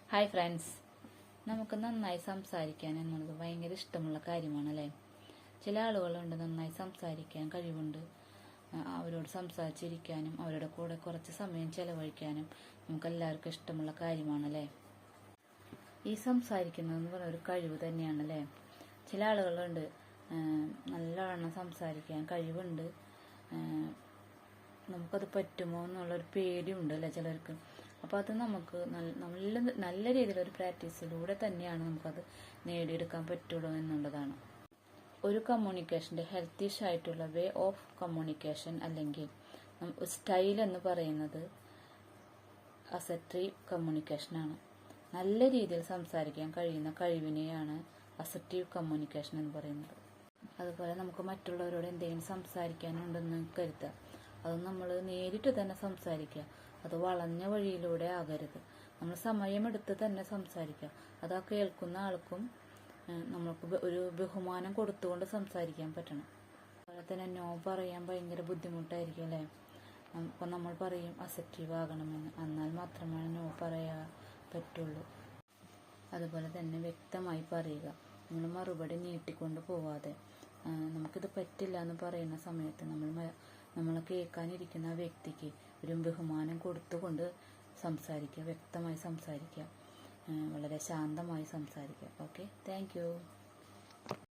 Hi friends, നമുക്ക് നന്നായി സംസാരിക്കാൻ എന്നുള്ളത് ഭയങ്കര ഇഷ്ടമുള്ള കാര്യമാണല്ലേ. ചില ആളുകളുണ്ട് നന്നായി സംസാരിക്കാൻ കഴിവുണ്ട്. അവരോട് സംസാരിച്ചിരിക്കാനും അവരുടെ കൂടെ കുറച്ച് സമയം ചെലവഴിക്കാനും നമുക്ക് എല്ലാവർക്കും ഇഷ്ടമുള്ള കാര്യമാണല്ലേ. ഈ സംസാരിക്കുന്നതെന്ന് പറയുന്ന ഒരു കഴിവ് തന്നെയാണല്ലേ. ചില ആളുകളുണ്ട് നല്ലവണ്ണം സംസാരിക്കാൻ കഴിവുണ്ട്, നമുക്കത് പറ്റുമോ എന്നുള്ളൊരു പേടിയുണ്ട് അല്ലേ ചിലർക്ക്. അപ്പോൾ അത് നമുക്ക് നല്ല രീതിയിലൊരു പ്രാക്ടീസിലൂടെ തന്നെയാണ് നമുക്കത് നേടിയെടുക്കാൻ പറ്റുള്ളൂ എന്നുള്ളതാണ്. ഒരു കമ്മ്യൂണിക്കേഷൻ്റെ ഹെൽത്തിഷ് ആയിട്ടുള്ള വേ ഓഫ് കമ്മ്യൂണിക്കേഷൻ അല്ലെങ്കിൽ സ്റ്റൈൽ എന്ന് പറയുന്നത് അസർട്ടീവ് കമ്മ്യൂണിക്കേഷനാണ്. നല്ല രീതിയിൽ സംസാരിക്കാൻ കഴിയുന്ന കഴിവിനെയാണ് അസർട്ടീവ് കമ്മ്യൂണിക്കേഷൻ എന്ന് പറയുന്നത്. അതുപോലെ നമുക്ക് മറ്റുള്ളവരോട് എന്തെങ്കിലും സംസാരിക്കാനുണ്ടെന്ന് കരുതുക, അത് നമ്മൾ നേരിട്ട് തന്നെ സംസാരിക്കുക. അത് വളഞ്ഞ വഴിയിലൂടെ ആകരുത്. നമ്മൾ സമയമെടുത്ത് തന്നെ സംസാരിക്കുക. അത് ആ കേൾക്കുന്ന ആൾക്കും നമുക്ക് ഒരു ബഹുമാനം കൊടുത്തുകൊണ്ട് സംസാരിക്കാൻ പറ്റണം. അതുപോലെ തന്നെ നോ പറയാൻ ഭയങ്കര ബുദ്ധിമുട്ടായിരിക്കും അല്ലേ. അപ്പം നമ്മൾ പറയും അസർട്ടീവ് ആകണമെന്ന്, എന്നാൽ മാത്രമേ നോ പറയാൻ പറ്റുള്ളൂ. അതുപോലെ തന്നെ വ്യക്തമായി പറയുക. നമ്മൾ മറുപടി നീട്ടിക്കൊണ്ട് പോവാതെ നമുക്കിത് പറ്റില്ല എന്ന് പറയുന്ന സമയത്ത് നമ്മളെ കേൾക്കാനിരിക്കുന്ന ആ വ്യക്തിക്ക് ഒരു ബഹുമാനം കൊടുത്തുകൊണ്ട് സംസാരിക്കുക, വ്യക്തമായി സംസാരിക്കുക, വളരെ ശാന്തമായി സംസാരിക്കുക. Okay, thank you.